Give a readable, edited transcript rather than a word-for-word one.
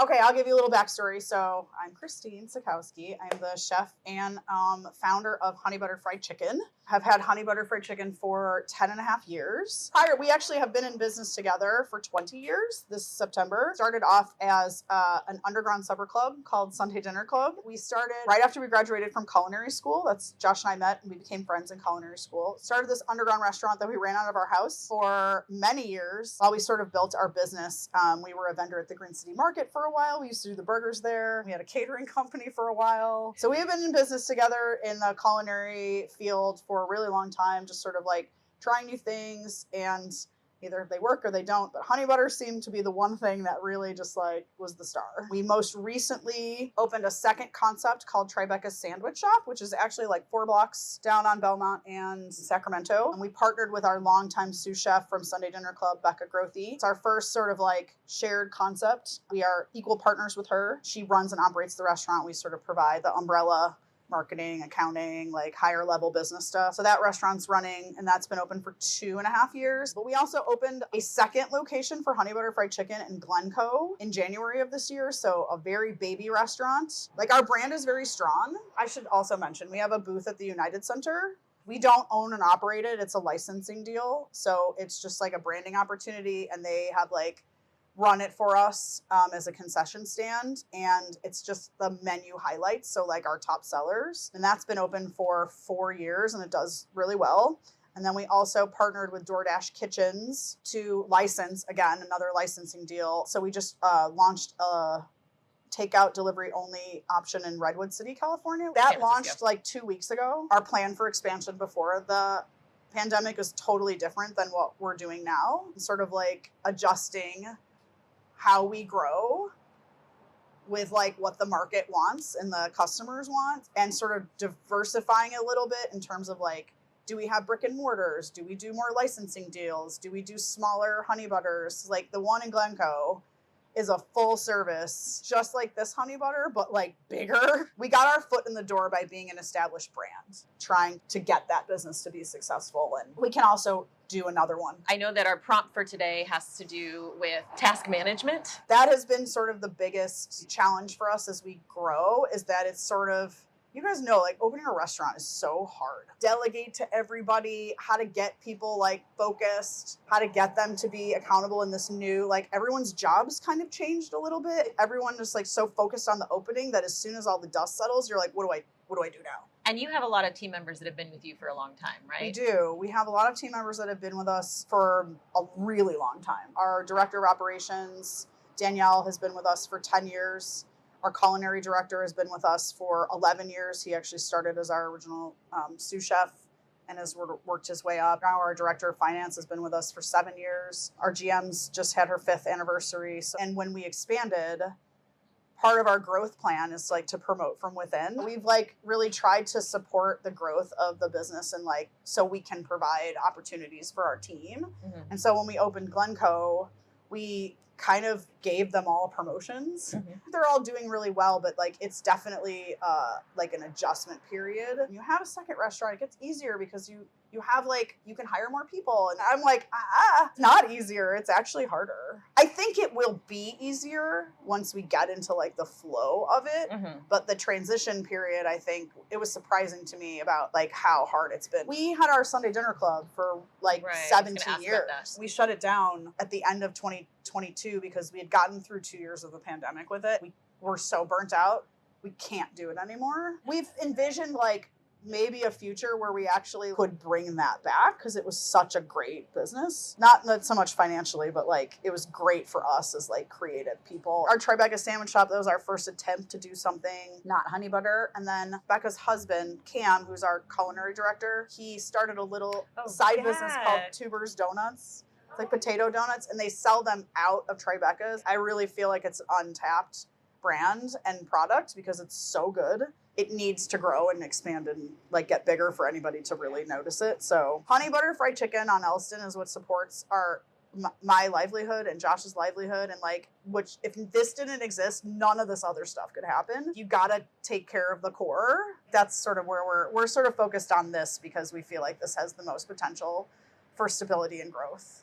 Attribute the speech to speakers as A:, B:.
A: Okay, I'll give you a little backstory. So I'm Christine Cikowski. I'm the chef and founder of Honey Butter Fried Chicken. Have had Honey Butter Fried Chicken for 10 and a half years. We actually have been in business together for 20 years this September. Started off as an underground supper club called Sunday Dinner Club. We started right after we graduated from culinary school. That's Josh and I met and we became friends in culinary school. Started this underground restaurant that we ran out of our house for many years while we sort of built our business. We were a vendor at the Green City Market for a while. We used to do the burgers there. We had a catering company for a while. So we have been in business together in the culinary field for a really long time, just sort of like trying new things, and either they work or they don't. But honey butter seemed to be the one thing that really just like was the star. We most recently opened a second concept called Tribeca's Sandwich Shop, which is actually like 4 blocks down on Belmont and Sacramento. And we partnered with our longtime sous chef from Sunday Dinner Club, Becca Grothy. It's our first sort of like shared concept. We are equal partners with her. She runs and operates the restaurant. We sort of provide the umbrella marketing, accounting, like higher level business stuff. So that restaurant's running and that's been open for 2.5 years. But we also opened a second location for Honey Butter Fried Chicken in Glencoe in January of this year. So a very baby restaurant. Like our brand is very strong. I should also mention we have a booth at the United Center. We don't own and operate it. It's a licensing deal. So it's just like a branding opportunity and they have like run it for us as a concession stand, and it's just the menu highlights, so like our top sellers, and that's been open for 4 years and it does really well. And then we also partnered with DoorDash Kitchens to license, again, another licensing deal. So we just launched a takeout delivery only option in Redwood City, California. That launched like 2 weeks ago. Our plan for expansion before the pandemic is totally different than what we're doing now, sort of like adjusting how we grow with like what the market wants and the customers want, and sort of diversifying a little bit in terms of like, do we have brick and mortars? Do we do more licensing deals? Do we do smaller honey butters? Like the one in Glencoe is a full service, just like this honey butter, but like bigger. We got our foot in the door by being an established brand, trying to get that business to be successful. And we can also do another one.
B: I know that our prompt for today has to do with task management.
A: That has been sort of the biggest challenge for us as we grow, is that it's sort of, you guys know, like opening a restaurant is so hard. Delegate to everybody, how to get people like focused, how to get them to be accountable in this new, like everyone's jobs kind of changed a little bit. Everyone just like so focused on the opening that as soon as all the dust settles, you're like, what do I do now?
B: And you have a lot of team members that have been with you for a long time, right?
A: We do. We have a lot of team members that have been with us for a really long time. Our director of operations, Danielle, has been with us for 10 years. Our culinary director has been with us for 11 years. He actually started as our original sous chef and has worked his way up. Now our director of finance has been with us for 7 years. Our GM's just had her 5th anniversary. And when we expanded, part of our growth plan is like to promote from within. We've like really tried to support the growth of the business and like so we can provide opportunities for our team. Mm-hmm. And so when we opened Glencoe, we kind of gave them all promotions. Mm-hmm. They're all doing really well, but like it's definitely like an adjustment period. When you have a second restaurant, it gets easier because you have like, you can hire more people. And I'm like, it's not easier. It's actually harder. I think it will be easier once we get into like the flow of it. Mm-hmm. But the transition period, I think it was surprising to me about like how hard it's been. We had our Sunday Dinner Club for like 17 years. We shut it down at the end of 2022 because we had gotten through 2 years of the pandemic with it. We were so burnt out. We can't do it anymore. We've envisioned like maybe a future where we actually could bring that back because it was such a great business. Not so much financially, but like it was great for us as like creative people. Our Tribeca Sandwich Shop, that was our first attempt to do something not honey butter. And then Becca's husband, Cam, who's our culinary director, he started a little side business called Tubers Donuts. It's like potato donuts, and they sell them out of Tribeca's. I really feel like it's an untapped brand and product because it's so good. It needs to grow and expand and like get bigger for anybody to really notice it. So Honey Butter Fried Chicken on Elston is what supports my livelihood and Josh's livelihood. And like, which if this didn't exist, none of this other stuff could happen. You gotta take care of the core. That's sort of where we're sort of focused on this because we feel like this has the most potential for stability and growth.